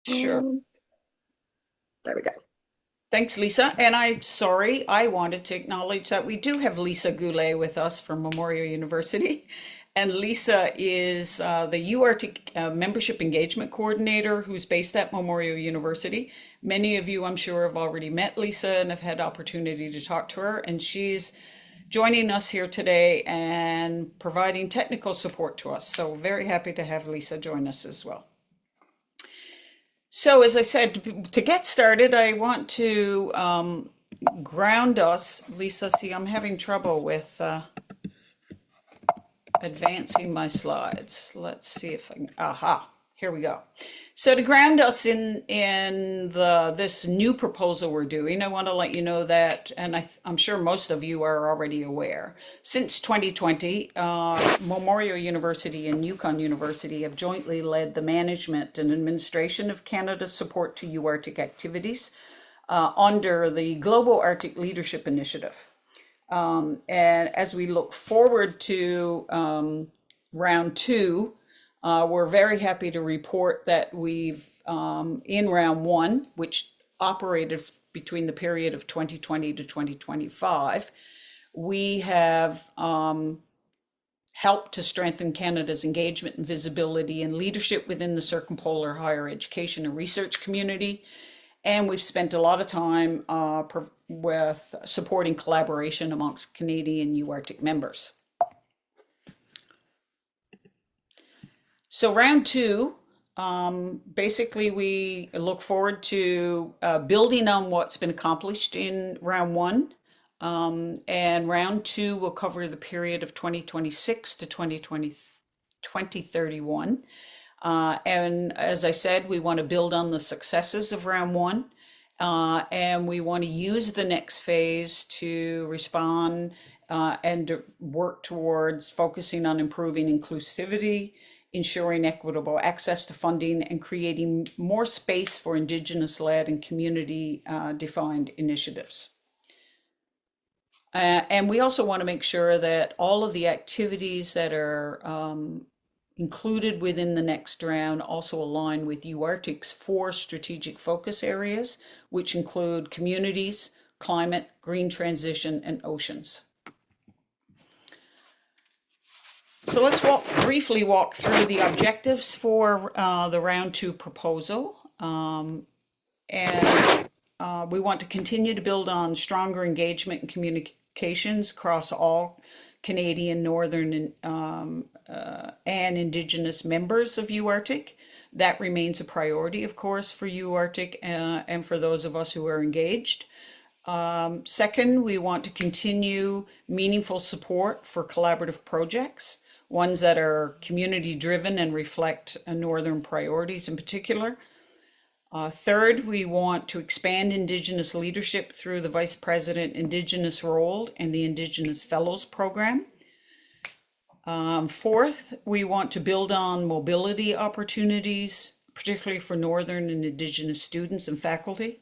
Sure. There we go. Thanks, Lisa. And I'm sorry, I wanted to acknowledge that we do have Lisa Goulet with us from Memorial University. And Lisa is the UArctic Membership Engagement Coordinator who's based at Memorial University. Many of you, I'm sure, have already met Lisa and have had opportunity to talk to her. And she's joining us here today and providing technical support to us. So very happy to have Lisa join us as well. So, as I said, to get started, I want to ground us. Lisa, see, I'm having trouble with advancing my slides. Let's see if I can. Aha, here we go. So, to ground us in this new proposal we're doing, I want to let you know that, and I'm sure most of you are already aware, since 2020, Memorial University and Yukon University have jointly led the management and administration of Canada's support to UArctic activities under the Global Arctic Leadership Initiative. And as we look forward to round two, we're very happy to report that we've, in round one, which operated between the period of 2020 to 2025, we have helped to strengthen Canada's engagement and visibility and leadership within the circumpolar higher education and research community. And we've spent a lot of time with supporting collaboration amongst Canadian UArctic members. So round two, basically we look forward to building on what's been accomplished in round one. And round two will cover the period of 2026 to 2031. And as I said, we want to build on the successes of round one. And we want to use the next phase to respond and to work towards focusing on improving inclusivity, ensuring equitable access to funding, and creating more space for Indigenous-led and community-defined initiatives. And we also want to make sure that all of the activities that are included within the next round also align with UArctic's 4 strategic focus areas, which include communities, climate, green transition, and oceans. So let's briefly walk through the objectives for the round two proposal. And we want to continue to build on stronger engagement and communications across all Canadian, Northern, and Indigenous members of UArctic. That remains a priority, of course, for UArctic and for those of us who are engaged. Second, we want to continue meaningful support for collaborative projects, ones that are community driven and reflect Northern priorities in particular. Third, we want to expand Indigenous leadership through the Vice President Indigenous role and the Indigenous Fellows Program. Fourth, we want to build on mobility opportunities, particularly for Northern and Indigenous students and faculty.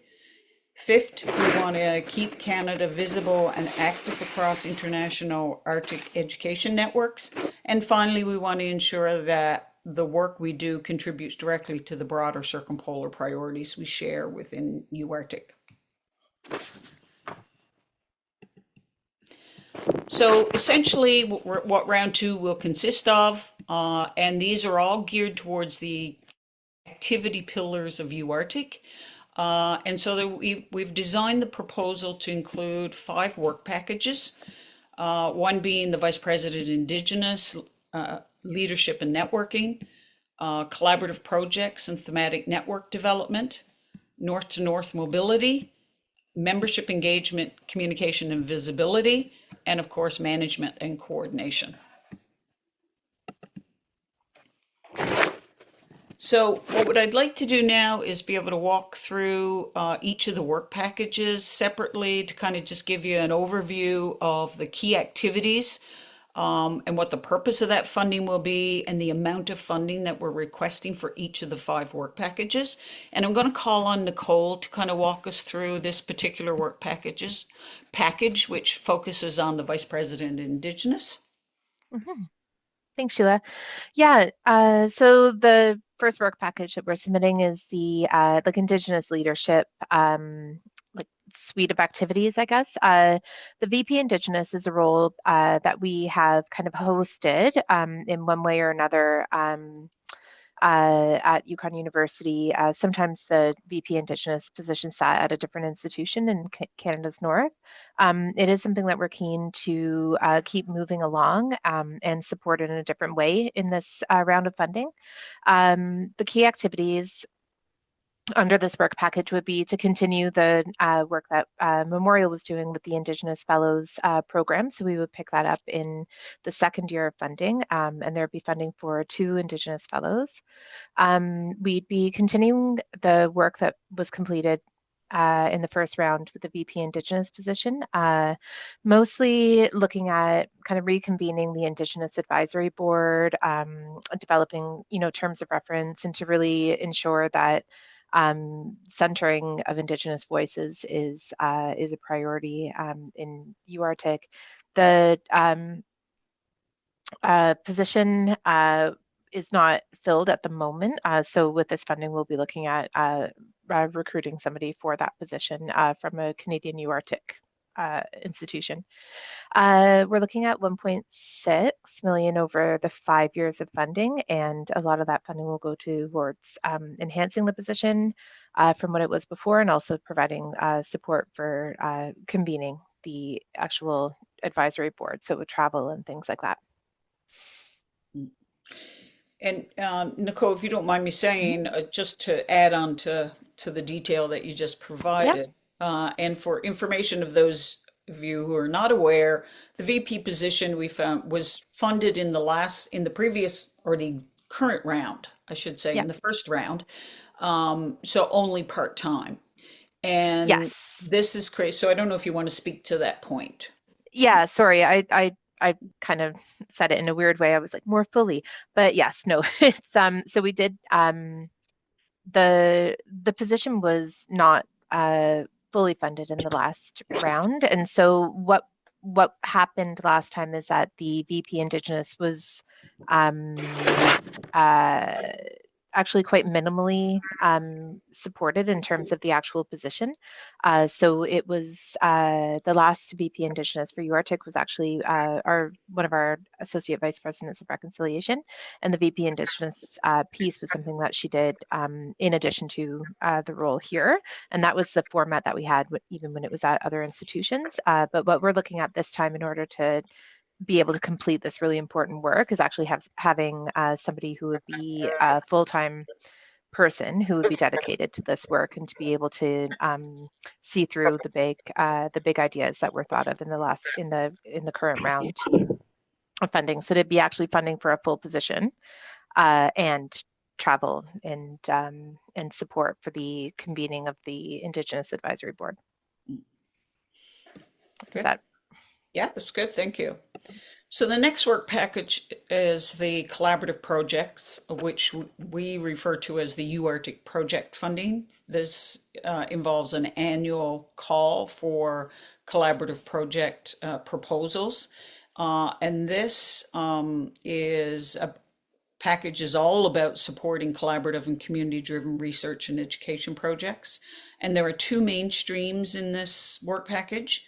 Fifth, we want to keep Canada visible and active across international Arctic education networks. And finally, we want to ensure that the work we do contributes directly to the broader circumpolar priorities we share within UArctic. So essentially what round two will consist of, and these are all geared towards the activity pillars of UArctic. And so we've designed the proposal to include 5 work packages, one being the Vice President Indigenous, leadership and networking, collaborative projects and thematic network development, north to north mobility, membership engagement, communication and visibility, and of course, management and coordination. So what I'd like to do now is be able to walk through each of the work packages separately to kind of just give you an overview of the key activities and what the purpose of that funding will be and the amount of funding that we're requesting for each of the 5 work packages. And I'm going to call on Nicole to kind of walk us through this particular work package, which focuses on the Vice President Indigenous. Mhm. Thanks, Sheila. Yeah, so the first work package that we're submitting is the like Indigenous leadership like suite of activities, I guess. The VP Indigenous is a role that we have kind of hosted in one way or another. At Yukon University. Sometimes the VP Indigenous position sat at a different institution in Canada's North. It is something that we're keen to keep moving along and support in a different way in this round of funding. The key activities under this work package would be to continue the work that Memorial was doing with the Indigenous Fellows program. So we would pick that up in the second year of funding, and there'd be funding for 2 Indigenous Fellows. We'd be continuing the work that was completed in the first round with the VP Indigenous position, mostly looking at kind of reconvening the Indigenous Advisory Board, developing, terms of reference, and to really ensure that centering of Indigenous voices is a priority in UArctic. The position is not filled at the moment. So with this funding, we'll be looking at recruiting somebody for that position from a Canadian UArctic institution. We're looking at 1.6 million over the 5 years of funding, and a lot of that funding will go towards enhancing the position from what it was before, and also providing support for convening the actual advisory board, so with travel and things like that. And Nicole, if you don't mind me saying, just to add on to the detail that you just Yeah, provided, and for information of those of you who are not aware, the VP position we found was funded in the previous or the current round, I should say, yeah, in the first round, so only part-time. And yes. this is crazy. So I don't know if you want to speak to that point. Yeah, sorry, I kind of said it in a weird way. I was like more fully, but yes, no, it's so we did the position was not fully funded in the last round, and so what happened last time is that the VP Indigenous was uh actually quite minimally supported in terms of the actual position. So it was the last VP Indigenous for UArctic was actually our one of our associate vice presidents of reconciliation, and the VP Indigenous piece was something that she did in addition to the role here, and that was the format that we had even when it was at other institutions. But what we're looking at this time in order to be able to complete this really important work is actually having somebody who would be a full-time person who would be dedicated to this work and to be able to see through the big ideas that were thought of in the current round of funding. So to be actually funding for a full position and travel and support for the convening of the Indigenous Advisory Board. Is Good. that Yeah, that's good. Thank you. So the next work package is the collaborative projects, which we refer to as the UArctic project funding. This involves an annual call for collaborative project proposals. And this is a package is all about supporting collaborative and community-driven research and education projects. And there are 2 main streams in this work package.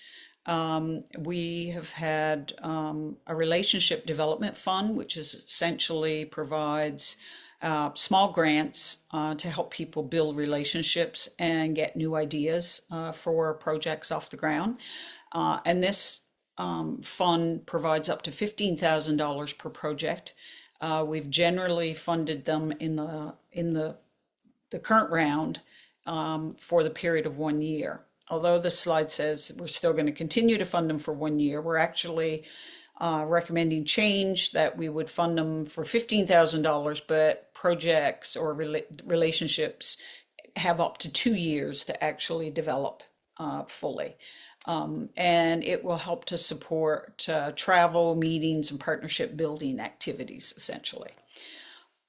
We have had a relationship development fund, which is essentially provides small grants to help people build relationships and get new ideas for projects off the ground. And this fund provides up to $15,000 per project. We've generally funded them in the current round for the period of 1 year. Although the slide says we're still going to continue to fund them for 1 year, we're actually recommending change that we would fund them for $15,000, but projects or relationships have up to 2 years to actually develop fully. And it will help to support travel, meetings, and partnership building activities, essentially.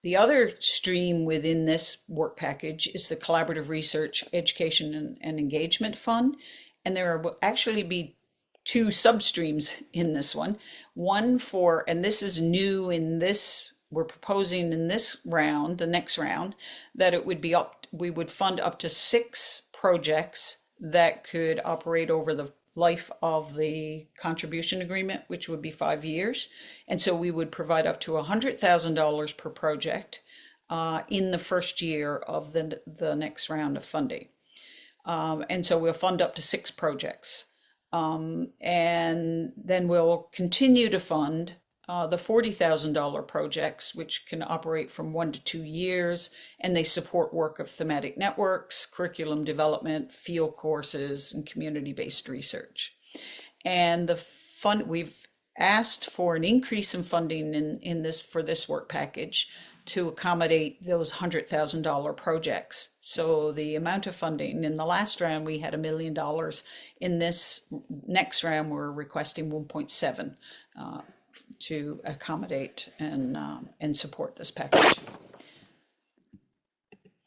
The other stream within this work package is the Collaborative Research, Education, and Engagement Fund. And there will actually be two substreams in this one. One for, and this is new in this, we're proposing in this round, the next round, that it would be up, we would fund up to 6 projects that could operate over the life of the contribution agreement, which would be 5 years. And so we would provide up to $100,000 per project in the first year of the next round of funding. And so we'll fund up to 6 projects. And then we'll continue to fund the $40,000 projects, which can operate from 1 to 2 years, and they support work of thematic networks, curriculum development, field courses, and community-based research. And the fund, we've asked for an increase in funding in this for this work package to accommodate those $100,000 projects. So the amount of funding in the last round, we had $1 million. In this next round, we're requesting 1.7 to accommodate and support this package.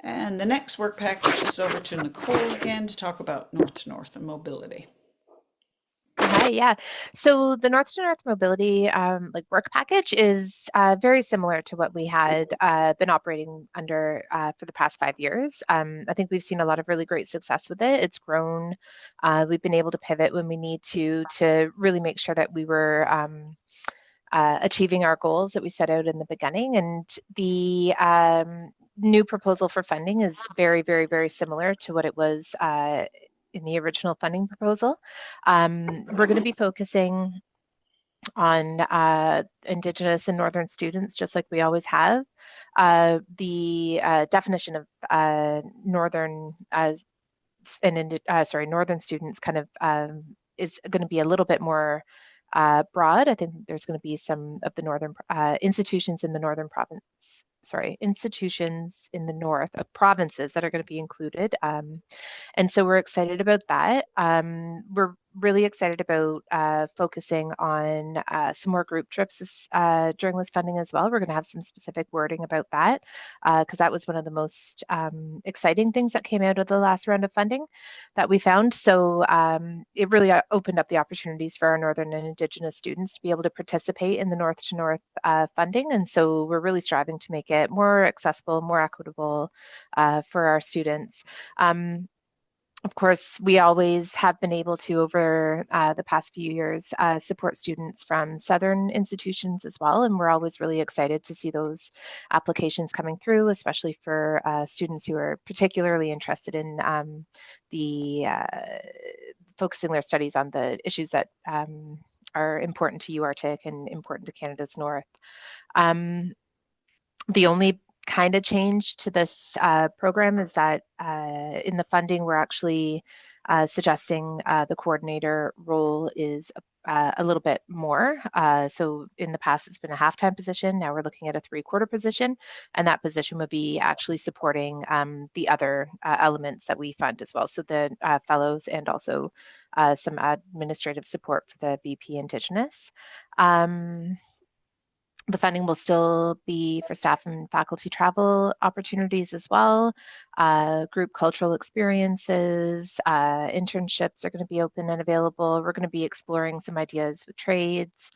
And the next work package is over to Nicole again to talk about North to North and mobility. Hi, yeah. So the North to North mobility work package is very similar to what we had been operating under for the past 5 years. I think we've seen a lot of really great success with it. It's grown. We've been able to pivot when we need to really make sure that we were achieving our goals that we set out in the beginning. And the new proposal for funding is very, very, very similar to what it was in the original funding proposal. We're going to be focusing on Indigenous and Northern students, just like we always have. The definition of Northern Northern students kind of is going to be a little bit more broad. I think there's going to be some of the northern institutions in the northern province. Institutions in the north of provinces that are going to be included. And so we're excited about that. We're really excited about focusing on some more group trips during this funding as well. We're going to have some specific wording about that because that was one of the most exciting things that came out of the last round of funding that we found. So it really opened up the opportunities for our Northern and Indigenous students to be able to participate in the North to North funding. And so we're really striving to make it more accessible, more equitable for our students. Of course, we always have been able to, over the past few years, support students from Southern institutions as well. And we're always really excited to see those applications coming through, especially for students who are particularly interested in focusing their studies on the issues that are important to UArctic and important to Canada's North. The only kind of change to this program is that in the funding, we're actually suggesting the coordinator role is a little bit more. So in the past, it's been a half-time position. Now we're looking at a 3/4 position, and that position would be actually supporting the other elements that we fund as well. So the fellows and also some administrative support for the VP Indigenous. The funding will still be for staff and faculty travel opportunities as well. Group cultural experiences, internships are going to be open and available. We're going to be exploring some ideas with trades.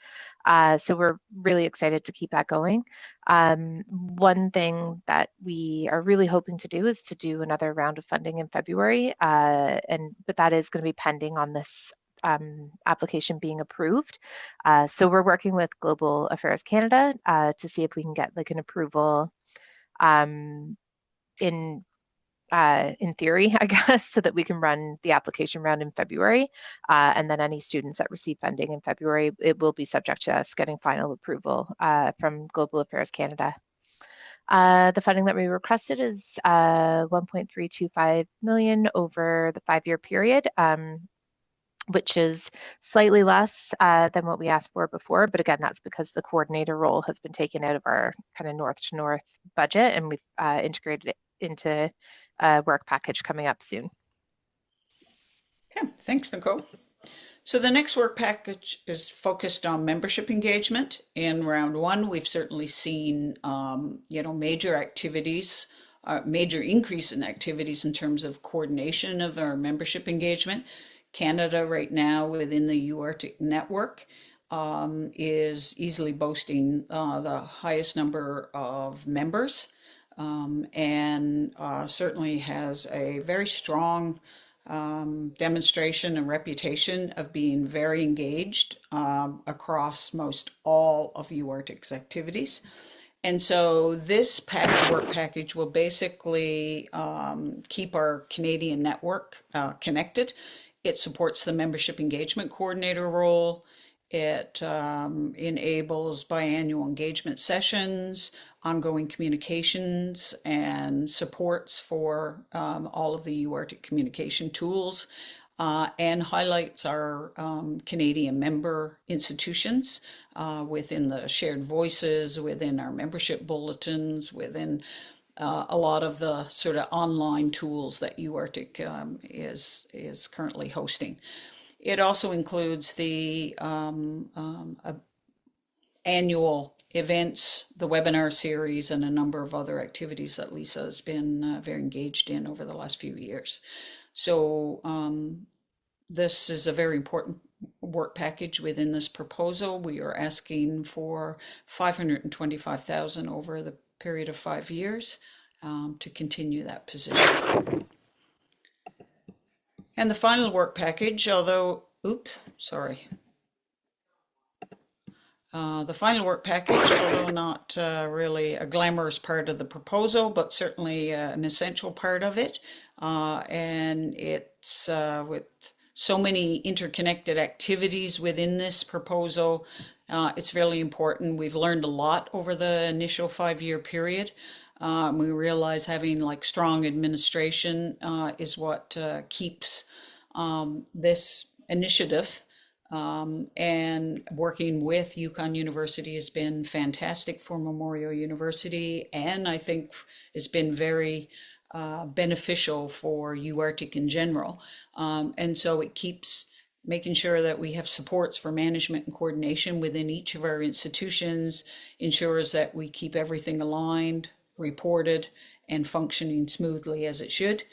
So we're really excited to keep that going. One thing that we are really hoping to do is to do another round of funding in February, but that is going to be pending on this application being approved. So we're working with Global Affairs Canada to see if we can get like an approval in theory, I guess, so that we can run the application round in February. And then any students that receive funding in February, it will be subject to us getting final approval from Global Affairs Canada. The funding that we requested is $1.325 million over the 5-year period. Which is slightly less than what we asked for before. But again, that's because the coordinator role has been taken out of our kind of North to North budget, and we've integrated it into a work package coming up soon. Okay, thanks, Nicole. So the next work package is focused on membership engagement. In round 1, we've certainly seen, major activities, major increase in activities in terms of coordination of our membership engagement. Canada right now within the UArctic network is easily boasting the highest number of members, and certainly has a very strong demonstration and reputation of being very engaged across most all of UArctic's activities. And so this work package will basically keep our Canadian network connected. It supports the membership engagement coordinator role. It enables biannual engagement sessions, ongoing communications, and supports for all of the UArctic communication tools, and highlights our Canadian member institutions within the shared voices, within our membership bulletins, within a lot of the sort of online tools that UArctic is currently hosting. It also includes the annual events, the webinar series, and a number of other activities that Lisa has been very engaged in over the last few years. So this is a very important work package within this proposal. We are asking for $525,000 over the period of 5 years to continue that position. And the final work package, although, the final work package, although not really a glamorous part of the proposal, but certainly an essential part of it. And it's with so many interconnected activities within this proposal, it's really important. We've learned a lot over the initial 5-year period. We realize having like strong administration is what keeps this initiative, and working with Yukon University has been fantastic for Memorial University, and I think has been very beneficial for UArctic in general. And so it keeps making sure that we have supports for management and coordination within each of our institutions, ensures that we keep everything aligned, reported, and functioning smoothly as it should.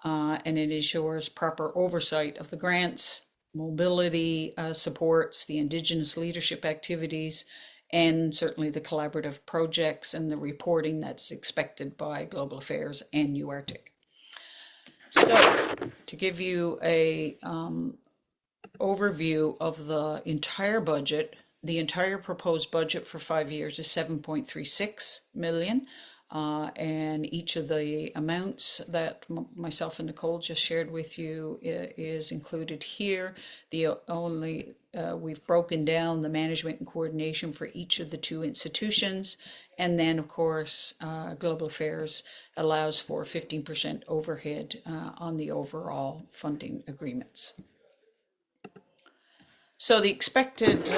And it ensures proper oversight of the grants, mobility supports, the Indigenous leadership activities, and certainly the collaborative projects and the reporting that's expected by Global Affairs and UArctic. So to give you a overview of the entire budget, the entire proposed budget for 5 years is 7.36 million. And each of the amounts that myself and Nicole just shared with you is included here. We've broken down the management and coordination for each of the 2 institutions. And then, of course, Global Affairs allows for 15% overhead on the overall funding agreements. So the expected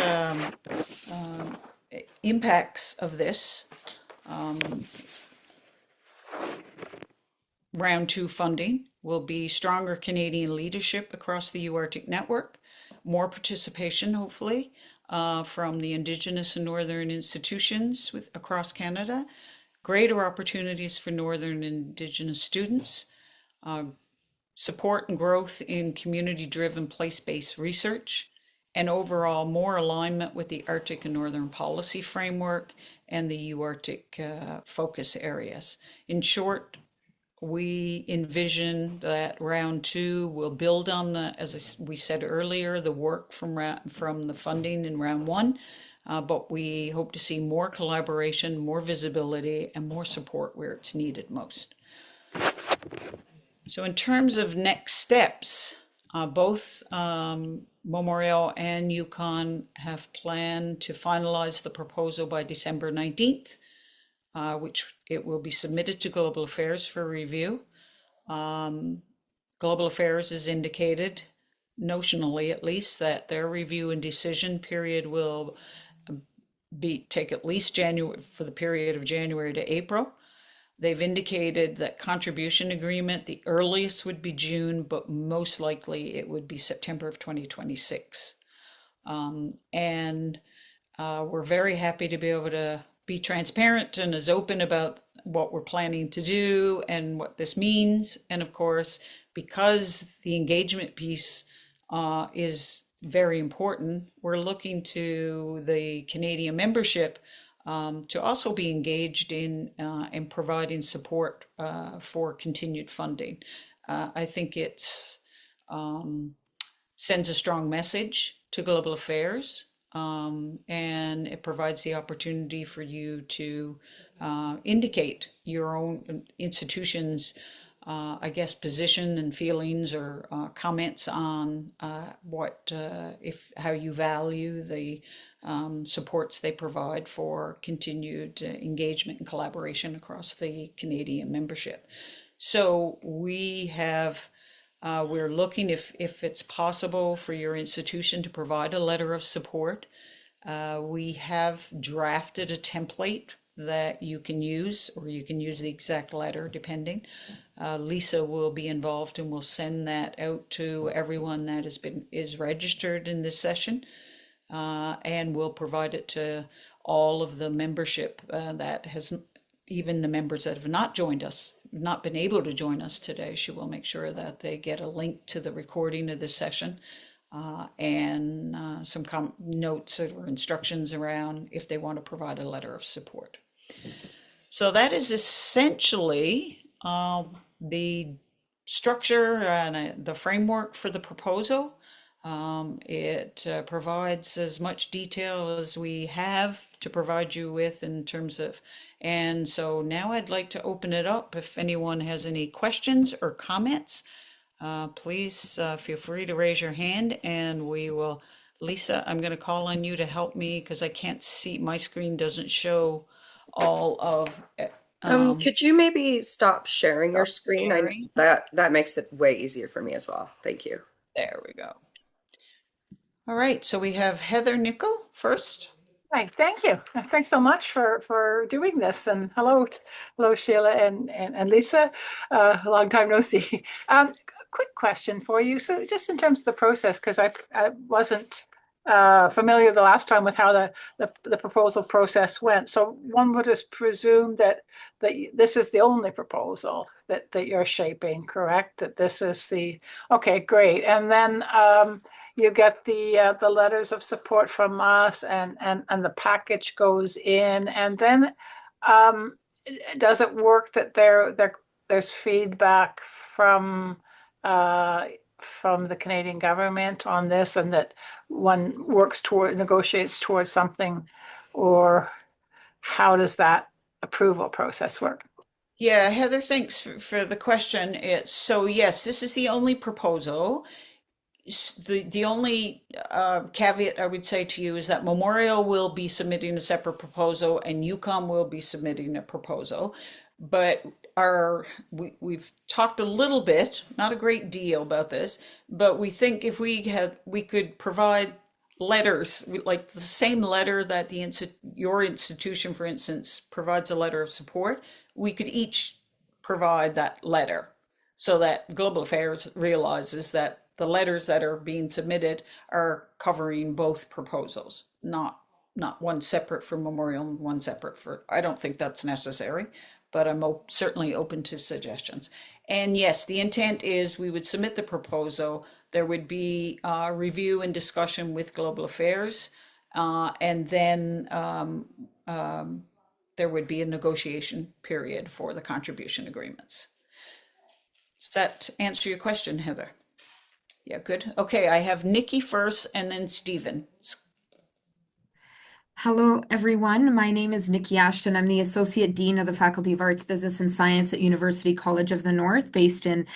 impacts of this round 2 funding will be stronger Canadian leadership across the UArctic network, more participation, hopefully, from the Indigenous and Northern institutions across Canada, greater opportunities for Northern and Indigenous students, support and growth in community-driven place-based research, and overall more alignment with the Arctic and Northern policy framework and the UArctic focus areas. In short, we envision that round 2 will build on as we said earlier, the work from the funding in round 1, but we hope to see more collaboration, more visibility, and more support where it's needed most. So in terms of next steps, both Memorial and Yukon have planned to finalize the proposal by December 19th, which it will be submitted to Global Affairs for review. Global Affairs has indicated, notionally at least, that their review and decision period will take at least January, for the period of January to April. They've indicated that contribution agreement, the earliest would be June, but most likely it would be September of 2026. And we're very happy to be able to be transparent and as open about what we're planning to do and what this means. And of course, because the engagement piece is very important. We're looking to the Canadian membership to also be engaged in providing support for continued funding. I think it's sends a strong message to global affairs, and it provides the opportunity for you to indicate your own institution's, I guess, position and feelings or comments on what if how you value the supports they provide for continued engagement and collaboration across the Canadian membership. So we're looking if it's possible for your institution to provide a letter of support. We have drafted a template that you can use, or you can use the exact letter depending. Lisa will be involved and will send that out to everyone that is registered in this session, and we'll provide it to all of the membership that has, even the members that have not joined us, not been able to join us today. She will make sure that they get a link to the recording of this session, and some notes or instructions around if they want to provide a letter of support. So that is essentially the structure and the framework for the proposal. It provides as much detail as we have to provide you with in terms of, and so now I'd like to open it up. If anyone has any questions or comments, please feel free to raise your hand and we will. Lisa, I'm going to call on you to help me because I can't see, my screen doesn't show all of it. Could you maybe stop sharing your screen? Sharing. That makes it way easier for me as well. Thank you. There we go. All right, so we have Heather Nickel first. Hi, thank you. Thanks so much for doing this. And hello, Sheila and Lisa. Long time no see. Quick question for you. So just in terms of the process, because I wasn't familiar the last time with how the proposal process went. So one would just presume that this is the only proposal that you're shaping, correct? That this is okay, great. And then you get the letters of support from us, and the package goes in, and then does it work that there's feedback from the Canadian government on this, and that one negotiates towards something, or how does that approval process work? Yeah, Heather, thanks for the question. So yes, this is the only proposal. The only caveat I would say to you is that Memorial will be submitting a separate proposal and Yukon will be submitting a proposal. But we've talked a little bit, not a great deal about this, but we think if we could provide letters, like the same letter that your institution, for instance, provides a letter of support, we could each provide that letter so that Global Affairs realizes that the letters that are being submitted are covering both proposals, not one separate for Memorial and one separate for, I don't think that's necessary, but I'm certainly open to suggestions. And yes, the intent is we would submit the proposal, there would be review and discussion with Global Affairs, and then there would be a negotiation period for the contribution agreements. Does that answer your question, Heather? Yeah, good. Okay, I have Nikki first and then Stephen. Hello, everyone. My name is Nikki Ashton. I'm the Associate Dean of the Faculty of Arts, Business and Science at University College of the North, based in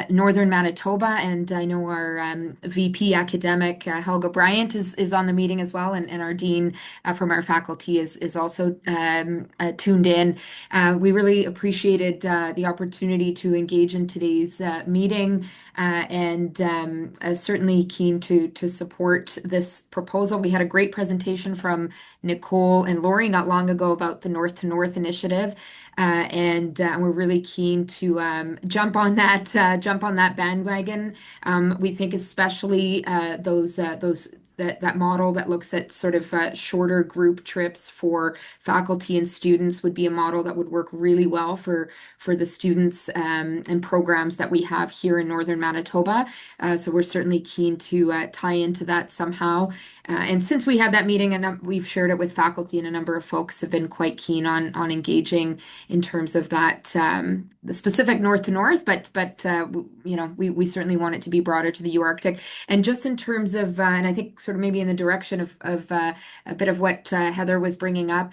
Northern Manitoba. And I know our VP academic, Helga Bryant, is on the meeting as well. And our Dean from our faculty is also tuned in. We really appreciated the opportunity to engage in today's meeting, and certainly keen to support this proposal. We had a great presentation from Nicole and Lori not long ago about the North to North initiative, and we're really keen to jump on that bandwagon. We think especially those that model that looks at sort of shorter group trips for faculty and students would be a model that would work really well for the students and programs that we have here in Northern Manitoba. So we're certainly keen to tie into that somehow. And since we had that meeting and we've shared it with faculty, and a number of folks have been quite keen on engaging in terms of that the specific north to north, but we certainly want it to be broader to the UArctic. And just in terms of and I think sort of maybe in the direction of a bit of what Heather was bringing up.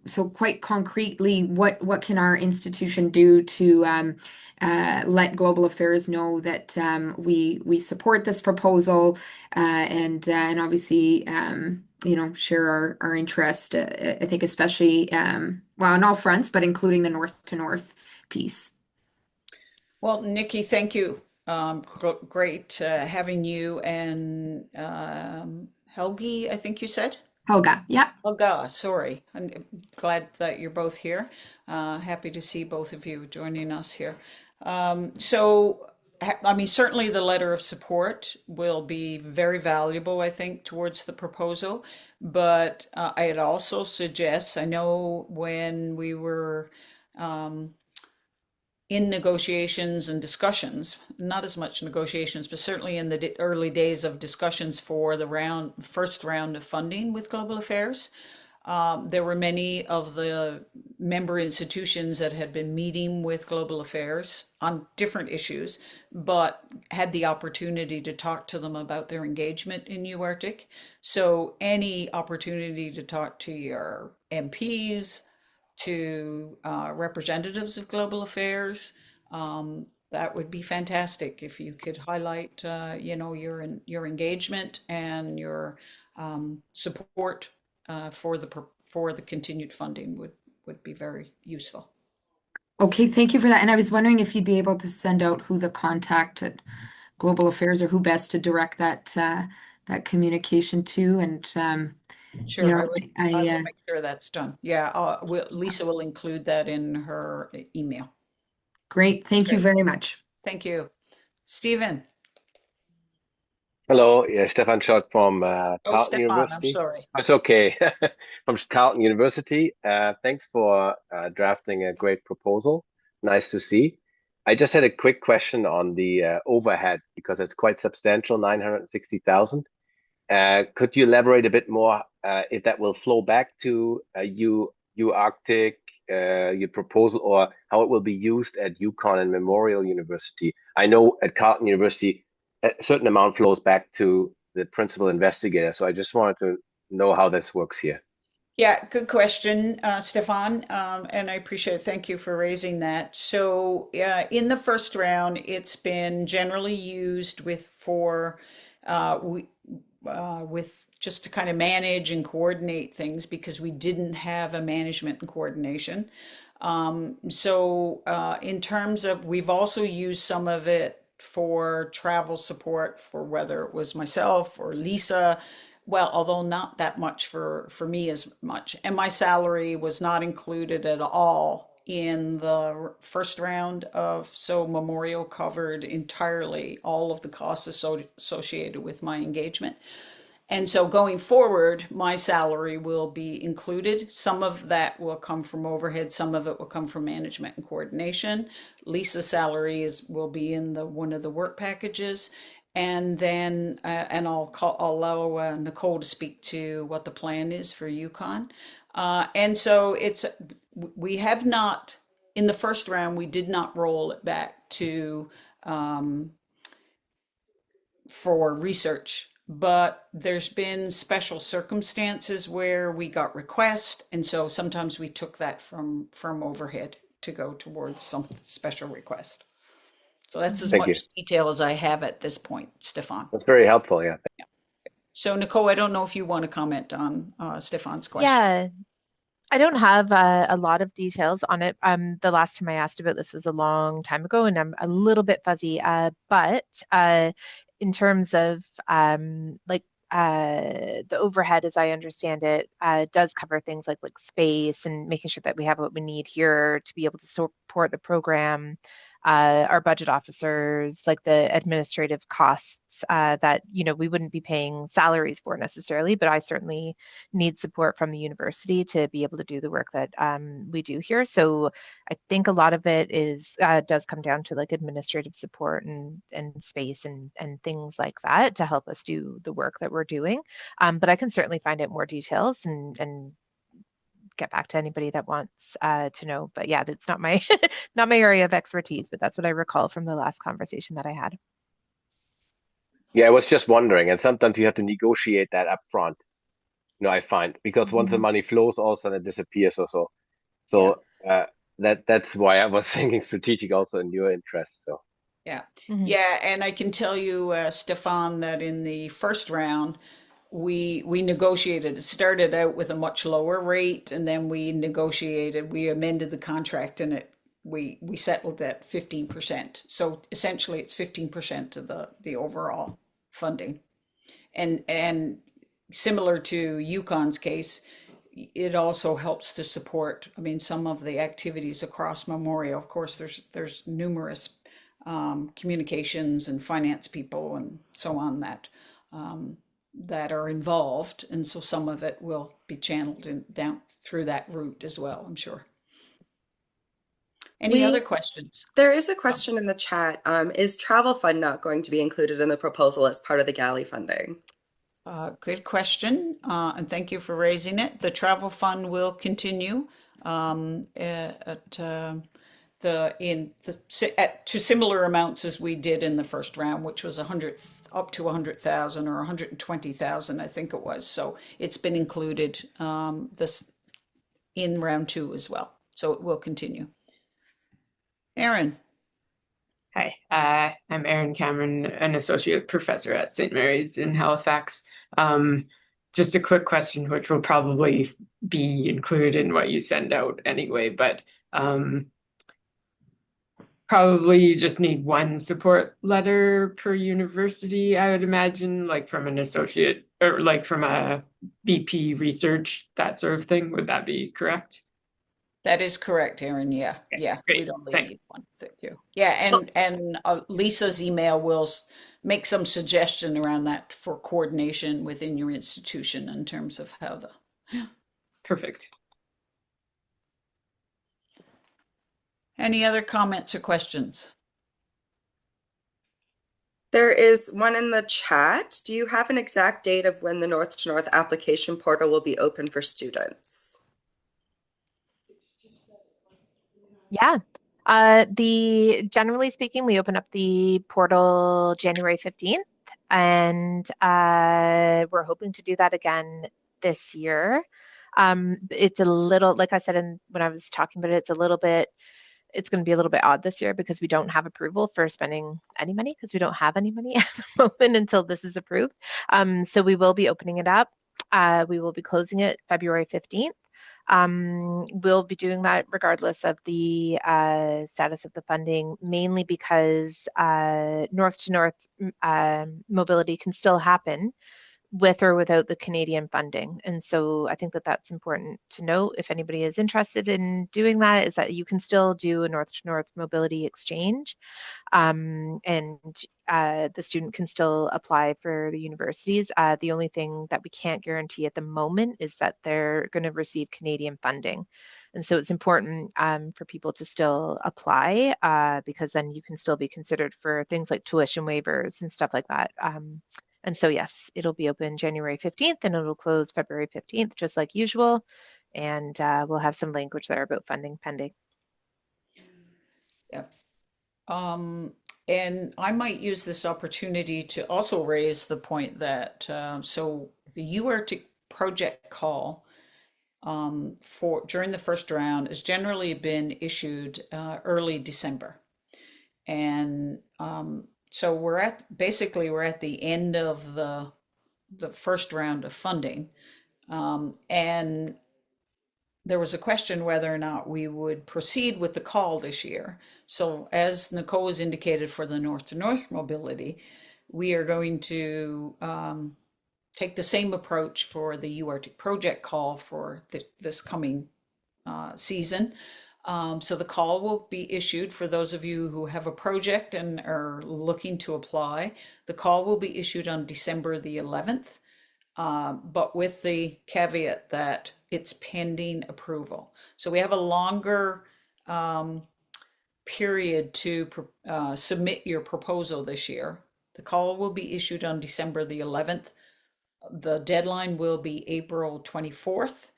So quite concretely, what can our institution do to let Global Affairs know that we support this proposal and obviously share our interest. I think especially on all fronts, but including the north to north piece. Well, Nikki, thank you. Great having you and Helgi, I think you said? Helga, yeah. Helga, sorry. I'm glad that you're both here. Happy to see both of you joining us here. Certainly the letter of support will be very valuable, I think, towards the proposal. But I'd also suggest, I know when we were in negotiations and discussions, not as much negotiations, but certainly in the early days of discussions for the first round of funding with Global Affairs, there were many of the member institutions that had been meeting with Global Affairs on different issues, but had the opportunity to talk to them about their engagement in UArctic. So any opportunity to talk to your MPs, to representatives of Global Affairs, that would be fantastic if you could highlight, your engagement and your support for the continued funding would be very useful. Okay, thank you for that. And I was wondering if you'd be able to send out who the contact at Global Affairs or who best to direct that communication to. And Sure, I will make sure that's done. Yeah, Lisa will include that in her email. Great, thank you very much. Thank you. Stephen. Hello, yeah, Stefan Schott from Carleton Stefan, University. I'm sorry. It's okay. From Carleton University. Thanks for drafting a great proposal. Nice to see. I just had a quick question on the overhead because it's quite substantial, 960,000. Could you elaborate a bit more if that will flow back to UArctic, your proposal, or how it will be used at Yukon and Memorial University? I know at Carleton University, a certain amount flows back to the principal investigator. So I just wanted to know how this works here. Yeah, good question, Stefan, and I appreciate it. Thank you for raising that. So in the first round, it's been generally used with just to kind of manage and coordinate things because we didn't have a management and coordination. In terms of, we've also used some of it for travel support for whether it was myself or Lisa. Well, although not that much for me as much. And my salary was not included at all in the first round so Memorial covered entirely all of the costs associated with my engagement. And so going forward, my salary will be included. Some of that will come from overhead, some of it will come from management and coordination. Lisa's salary will be in one of the work packages. And then, I'll allow Nicole to speak to what the plan is for Yukon. And so we have not, in the first round, we did not roll it back to, for research. But there's been special circumstances where we got requests, and so sometimes we took that from overhead to go towards some special request. So that's as much detail as I have at this point, Stefan. That's very helpful, yeah. So Nicole, I don't know if you want to comment on Stefan's question. Yeah, I don't have a lot of details on it. The last time I asked about this was a long time ago, and I'm a little bit fuzzy. But in terms of the overhead, as I understand it, does cover things like space and making sure that we have what we need here to be able to support the program. our budget officers, like the administrative costs that, we wouldn't be paying salaries for necessarily, but I certainly need support from the university to be able to do the work that we do here. So I think a lot of it does come down to like administrative support and space and things like that to help us do the work that we're doing. But I can certainly find out more details and get back to anybody that wants to know. But yeah, that's not my not my area of expertise, but that's what I recall from the last conversation that I had. Yeah, I was just wondering, and sometimes you have to negotiate that up front. I find because once the money flows, all of a sudden it disappears or so. Yeah. So that's why I was thinking strategic also in your interest. So Yeah. Mhm. Yeah, and I can tell you, Stefan, that in the first round, we negotiated. It started out with a much lower rate, and then we amended the contract, and we settled at 15%. So essentially, it's 15% of the overall funding, and similar to Yukon's case, it also helps to support. I mean, some of the activities across Memorial. Of course, there's numerous communications and finance people and so on that are involved, and so some of it will be channeled down through that route as well, I'm sure. Any other questions? There is a question in the chat. Is travel fund not going to be included in the proposal as part of the galley funding? Good question, and thank you for raising it. The travel fund will continue to similar amounts as we did in the first round, which was up to 100,000 or 120,000, I think it was. So it's been included this in round 2 as well. So it will continue. Aaron. Hi, I'm Erin Cameron, an associate professor at St. Mary's in Halifax. Just a quick question, which will probably be included in what you send out anyway, but probably you just need one support letter per university, I would imagine, like from an associate or like from a BP research, that sort of thing. Would that be correct? That is correct, Aaron. Yeah, Okay, yeah, great. we'd only Thanks. need one. Thank you. Yeah, and Lisa's email will make some suggestion around that for coordination within your institution in terms of how the. Perfect. Any other comments or questions? There is one in the chat. Do you have an exact date of when the North to North application portal will be open for students? Yeah. Generally speaking, we open up the portal January 15th, and we're hoping to do that again this year. It's a little, like I said when I was talking about it, it's going to be a little bit odd this year because we don't have approval for spending any money because we don't have any money at the moment until this is approved. So we will be opening it up. We will be closing it February 15th. We'll be doing that regardless of the status of the funding, mainly because north to north mobility can still happen with or without the Canadian funding. And so I think that that's important to note. If anybody is interested in doing that, is that you can still do a north to north mobility exchange. And the student can still apply for the universities. The only thing that we can't guarantee at the moment is that they're going to receive Canadian funding. And so it's important for people to still apply because then you can still be considered for things like tuition waivers and stuff like that. And so, yes, it'll be open January 15th and it'll close February 15th, just like usual. And we'll have some language there about funding pending. Yeah. And I might use this opportunity to also raise the point that so the UArctic project call for during the first round has generally been issued early December, and so we're at the end of the first round of funding, and there was a question whether or not we would proceed with the call this year. So as Nicole has indicated for the north to north mobility, we are going to take the same approach for the UArctic project call for this coming season. So the call will be issued for those of you who have a project and are looking to apply. The call will be issued on December the 11th, but with the caveat that it's pending approval. So we have a longer period to submit your proposal this year. The call will be issued on December the 11th. The deadline will be April 24th.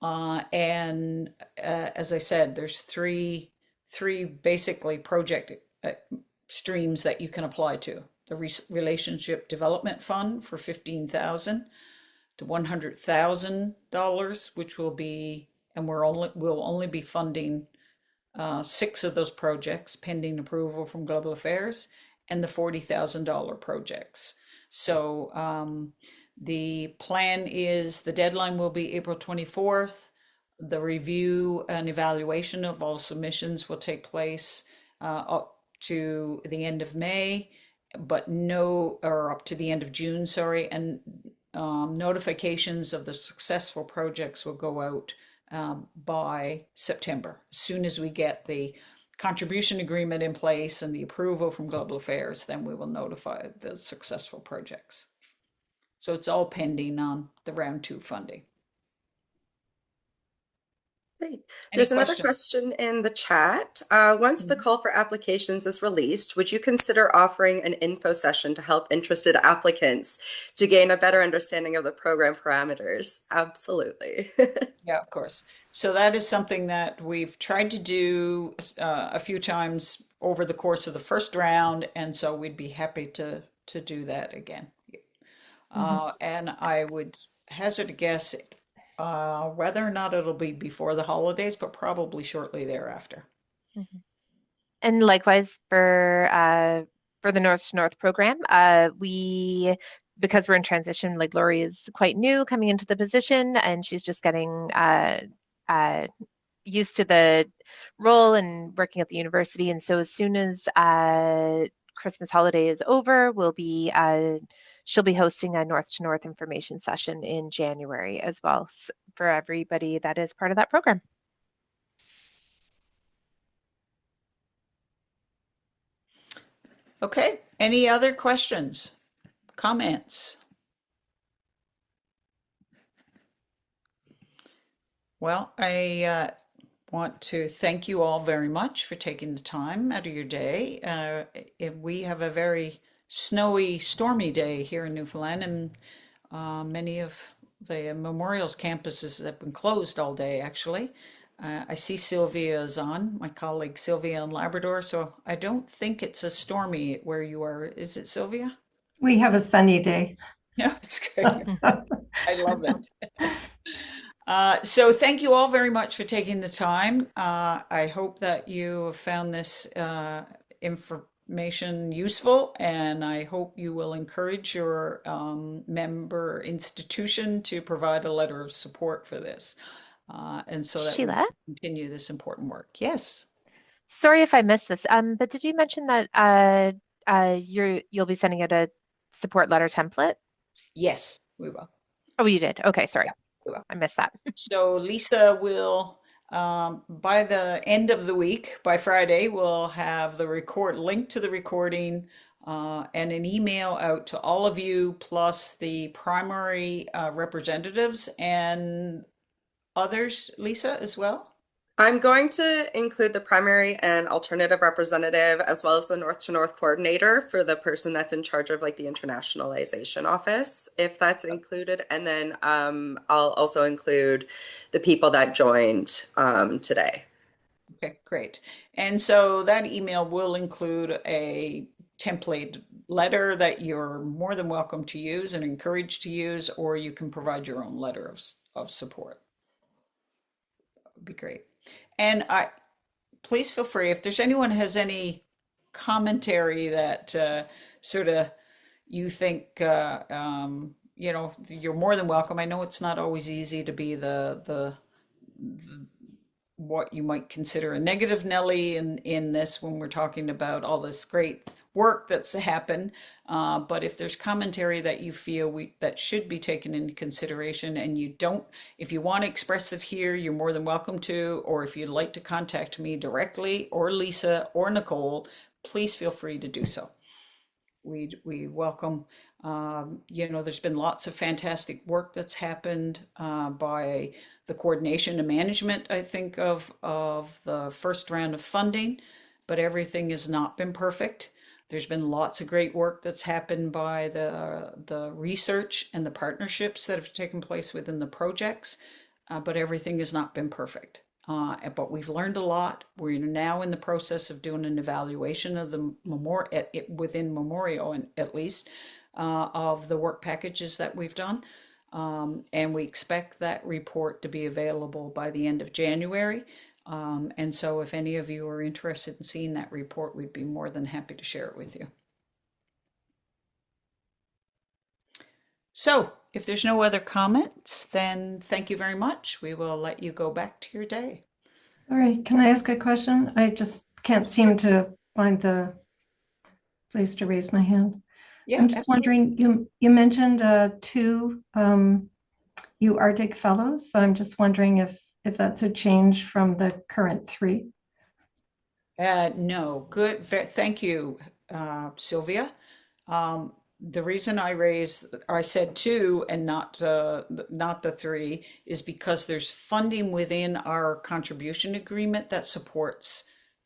And as I said, there's three basically project streams that you can apply to. The Relationship Development Fund for $15,000 to $100,000, which will be, and we'll only be funding 6 of those projects pending approval from Global Affairs, and the $40,000 projects. So the plan is the deadline will be April 24th. The review and evaluation of all submissions will take place up to the end of May, but up to the end of June, sorry, and notifications of the successful projects will go out by September. As soon as we get the contribution agreement in place and the approval from Global Affairs, then we will notify the successful projects. So it's all pending on the round 2 funding. Great. There's another question in the chat. Once the call for applications is released, would you consider offering an info session to help interested applicants to gain a better understanding of the program parameters? Absolutely. Yeah, of course. So that is something that we've tried to do a few times over the course of the first round, and so we'd be happy to do that again. And I would hazard a guess whether or not it'll be before the holidays, but probably shortly thereafter. And likewise for the North to North program, because we're in transition, like Lori is quite new coming into the position, and she's just getting used to the role and working at the university. And so as soon as Christmas holiday is over, she'll be hosting a North to North information session in January as well, for everybody that is part of that program. Okay, any other questions, comments? Well, I want to thank you all very much for taking the time out of your day. We have a very snowy, stormy day here in Newfoundland, and many of the Memorials campuses have been closed all day, actually. I see Sylvia is on, my colleague Sylvia in Labrador, so I don't think it's as stormy where you are. Is it, Sylvia? We have a sunny day. Yeah, it's great. I love it. So thank you all very much for taking the time. I hope that you have found this information useful, and I hope you will encourage your member institution to provide a letter of support for this. And so that Sheila? we can continue this important work. Yes. Sorry if I missed this, but did you mention that you'll be sending out a support letter template? Yes, we will. Oh, you did. Okay, sorry. Yeah, we will. I missed that. So Lisa will, by the end of the week, by Friday, we'll have the link to the recording and an email out to all of you, plus the primary representatives and others, Lisa, as well? I'm going to include the primary and alternative representative, as well as the North to North coordinator for the person that's in charge of like the internationalization office, if that's included. And then I'll also include the people that joined today. Okay, great. And so that email will include a template letter that you're more than welcome to use and encouraged to use, or you can provide your own letter of support. That would be great. And please feel free, if there's anyone has any commentary that sort of you think, you're more than welcome. I know it's not always easy to be the what you might consider a negative Nelly in this when we're talking about all this great work that's happened. But if there's commentary that you feel that should be taken into consideration and you don't, if you want to express it here, you're more than welcome to, or if you'd like to contact me directly or Lisa or Nicole, please feel free to do so. We welcome, there's been lots of fantastic work that's happened by the coordination and management, I think, of the first round of funding, but everything has not been perfect. There's been lots of great work that's happened by the research and the partnerships that have taken place within the projects, but everything has not been perfect. But we've learned a lot. We're now in the process of doing an evaluation of the within Memorial, and at least of the work packages that we've done. And we expect that report to be available by the end of January. And so if any of you are interested in seeing that report, we'd be more than happy to share it with you. So if there's no other comments, then thank you very much. We will let you go back to your day. Sorry, can I ask a question? I just can't seem to find the place to raise my hand. Yeah, I'm just wondering, you mentioned 2 UArctic fellows, so I'm just wondering if that's a change from the current 3. No, good. Thank you, Sylvia. The reason I said 2 and not the 3 is because there's funding within our contribution agreement that supports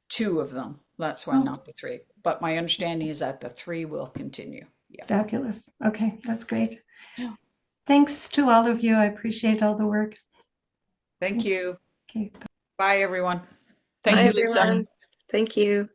2 of them. That's why not the 3. But my understanding is that the 3 will continue. Yeah. Fabulous. Okay, that's great. Yeah. Thanks to all of you. I appreciate all the work. Thank you. Okay. Bye, everyone. Bye, Thank you, Lisa. everyone. Thank you.